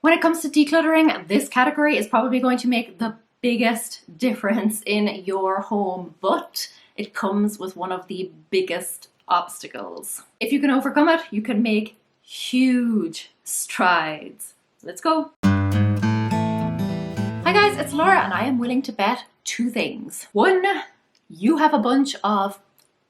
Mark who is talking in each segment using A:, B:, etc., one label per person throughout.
A: When it comes to decluttering, this category is probably going to make the biggest difference in your home, but it comes with one of the biggest obstacles. If you can overcome it, you can make huge strides. Let's go. Hi guys, it's Laura and I am willing to bet two things. One, you have a bunch of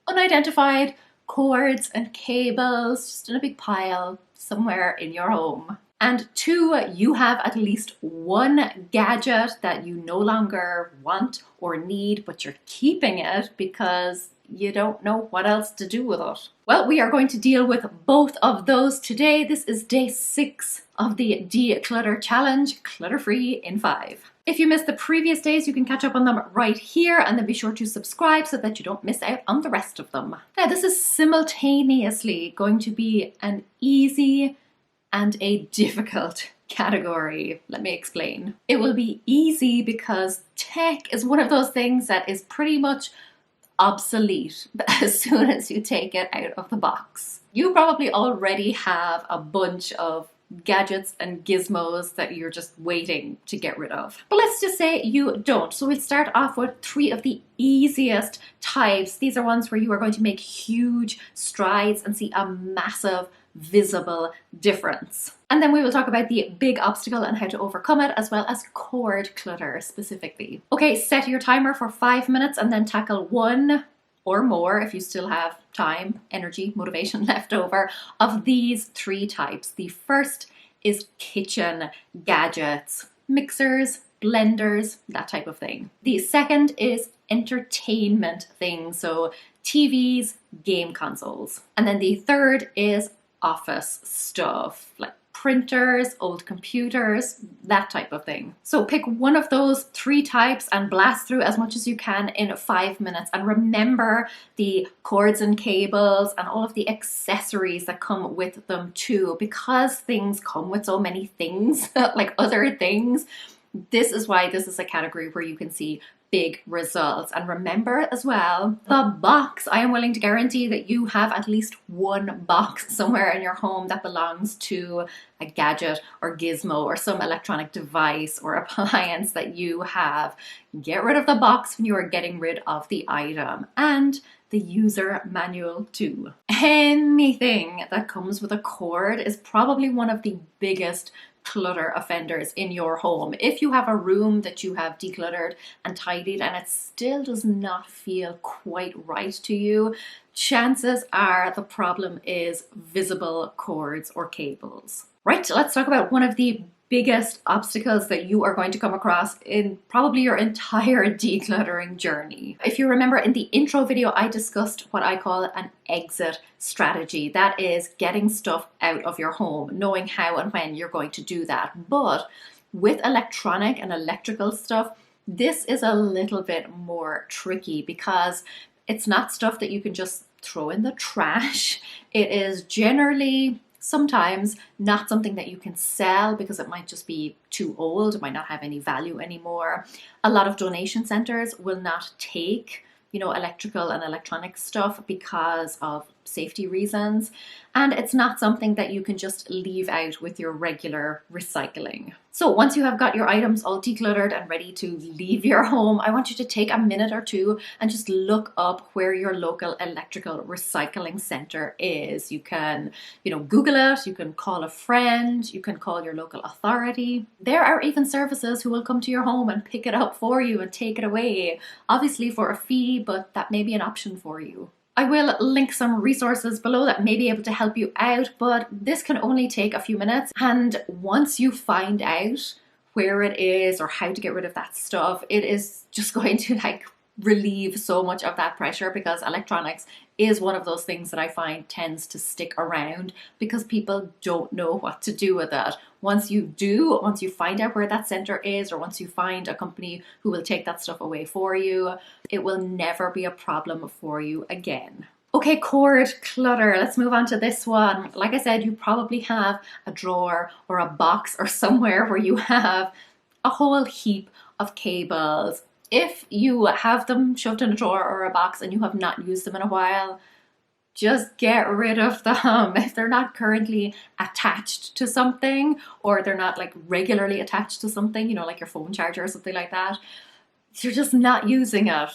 A: unidentified cords and cables just in a big pile somewhere in your home. And two, you have at least one gadget that you no longer want or need, but you're keeping it because you don't know what else to do with it. Well, we are going to deal with both of those today. This is day 6 of the Declutter Challenge, clutter-free in 5. If you missed the previous days, you can catch up on them right here, and then be sure to subscribe so that you don't miss out on the rest of them. Now, this is simultaneously going to be an easy and a difficult category. Let me explain. It will be easy because tech is one of those things that is pretty much obsolete as soon as you take it out of the box. You probably already have a bunch of gadgets and gizmos that you're just waiting to get rid of. But let's just say you don't. So we'll start off with 3 of the easiest types. These are ones where you are going to make huge strides and see a massive visible difference. And then we will talk about the big obstacle and how to overcome it, as well as cord clutter specifically. Okay, set your timer for 5 minutes and then tackle one or more, if you still have time, energy, motivation left over, of these 3 types. The first is kitchen gadgets, mixers, blenders, that type of thing. The second is entertainment things, so TVs, game consoles. And then the third is office stuff, like printers, old computers, that type of thing. So pick one of those 3 types and blast through as much as you can in 5 minutes. And remember the cords and cables and all of the accessories that come with them too, because things come with so many things, like other things. This is why this is a category where you can see big results. And remember as well, the box. I am willing to guarantee that you have at least one box somewhere in your home that belongs to a gadget or gizmo or some electronic device or appliance that you have. Get rid of the box when you are getting rid of the item, and the user manual too. Anything that comes with a cord is probably one of the biggest clutter offenders in your home. If you have a room that you have decluttered and tidied and it still does not feel quite right to you, chances are the problem is visible cords or cables. Right, let's talk about one of the biggest obstacles that you are going to come across in probably your entire decluttering journey. If you remember in the intro video, I discussed what I call an exit strategy. That is getting stuff out of your home, knowing how and when you're going to do that. But with electronic and electrical stuff, this is a little bit more tricky because it's not stuff that you can just throw in the trash. It is generally sometimes not something that you can sell because it might just be too old, it might not have any value anymore. A lot of donation centers will not take, electrical and electronic stuff because of safety reasons. And it's not something that you can just leave out with your regular recycling. So once you have got your items all decluttered and ready to leave your home, I want you to take a minute or two and just look up where your local electrical recycling center is. You can, Google it, you can call a friend, you can call your local authority. There are even services who will come to your home and pick it up for you and take it away, obviously for a fee, but that may be an option for you. I will link some resources below that may be able to help you out, but this can only take a few minutes. And once you find out where it is or how to get rid of that stuff, it is just going to relieve so much of that pressure, because electronics is one of those things that I find tends to stick around because people don't know what to do with it. Once you find out where that center is, or once you find a company who will take that stuff away for you, it will never be a problem for you again. Okay, cord clutter. Let's move on to this one. Like I said, you probably have a drawer or a box or somewhere where you have a whole heap of cables. If you have them shoved in a drawer or a box and you have not used them in a while, just get rid of them. If they're not currently attached to something, or they're not like regularly attached to something, you know, like your phone charger or something like that, you're just not using it.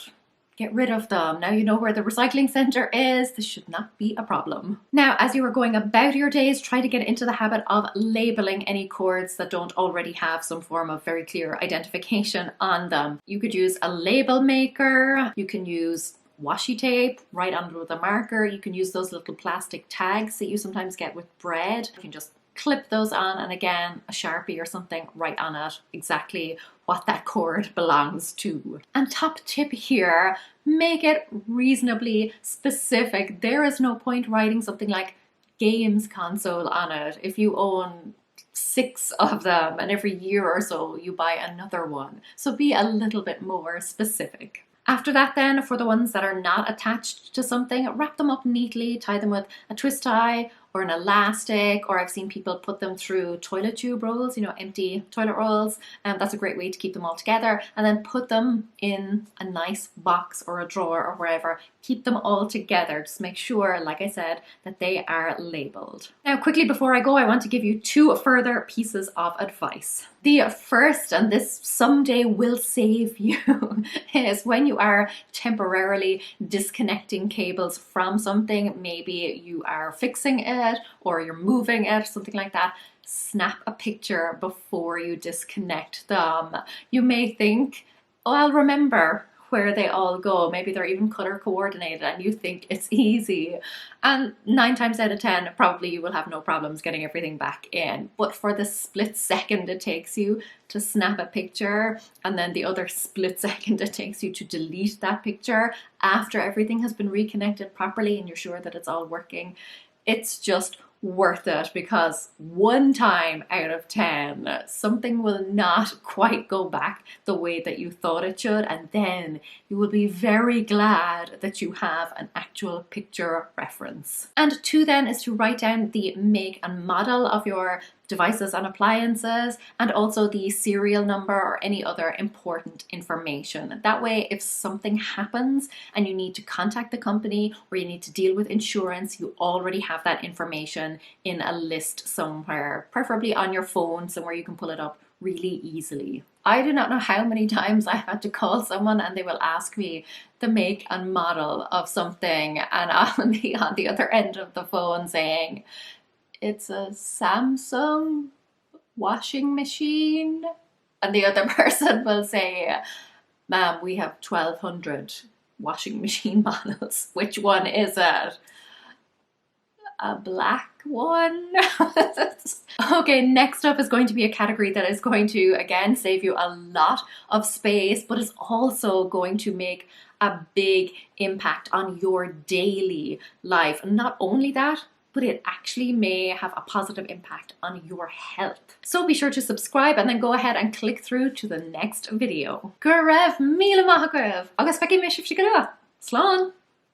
A: Get rid of them. Now you know where the recycling center is. This should not be a problem. Now, as you are going about your days, try to get into the habit of labeling any cords that don't already have some form of very clear identification on them. You could use a label maker. You can use washi tape right under the marker. You can use those little plastic tags that you sometimes get with bread. You can just clip those on, and again, a Sharpie or something right on it, exactly what that cord belongs to. And top tip here, make it reasonably specific. There is no point writing something like games console on it if you own 6 of them and every year or so you buy another one. So be a little bit more specific. After that then, for the ones that are not attached to something, wrap them up neatly, tie them with a twist tie or an elastic, or I've seen people put them through toilet tube rolls, you know, empty toilet rolls, and that's a great way to keep them all together, and then put them in a nice box or a drawer or wherever. Keep them all together. Just make sure, like I said, that they are labeled. Now, quickly before I go, I want to give you 2 further pieces of advice. The first, and this someday will save you, is when you are temporarily disconnecting cables from something, maybe you are fixing it or you're moving it, something like that, snap a picture before you disconnect them. You may think, oh, I'll remember where they all go. Maybe they're even color coordinated and you think it's easy. And 9 times out of 10, probably you will have no problems getting everything back in. But for the split second it takes you to snap a picture, and then the other split second it takes you to delete that picture after everything has been reconnected properly and you're sure that it's all working, it's just worth it, because 1 time out of 10 something will not quite go back the way that you thought it should, and then you will be very glad that you have an actual picture reference. And 2 then is to write down the make and model of your devices and appliances, and also the serial number or any other important information. That way, if something happens and you need to contact the company or you need to deal with insurance, you already have that information in a list somewhere, preferably on your phone, somewhere you can pull it up really easily. I do not know how many times I had to call someone and they will ask me the make and model of something, and I'll be on the other end of the phone saying, it's a Samsung washing machine. And the other person will say, ma'am, we have 1,200 washing machine models. Which one is it? A black one? Okay, next up is going to be a category that is going to, again, save you a lot of space, but is also going to make a big impact on your daily life. And not only that, but it actually may have a positive impact on your health. So be sure to subscribe and then go ahead and click through to the next video. Go raibh, míle maith go raibh, agus feici mis if she go. Slán!